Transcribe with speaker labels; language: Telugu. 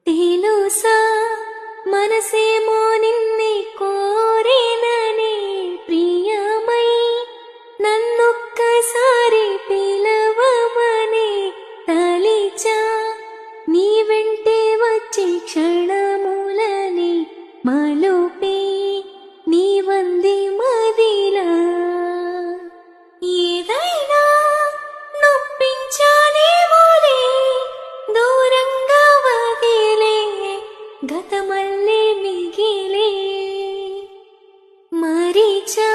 Speaker 1: తెలుసా మనసేమో నిన్నే కోరేనని ప్రియమై నన్నొక్కసారి పిలవమని తలిచా నీ వెంటే వచ్చే క్షణములని మలుపే నీ వంది మదిలా ఏదైనా నొప్పించానేమోలే దూరంగా వదిలే గతమల్లే మిగిలే మరిచా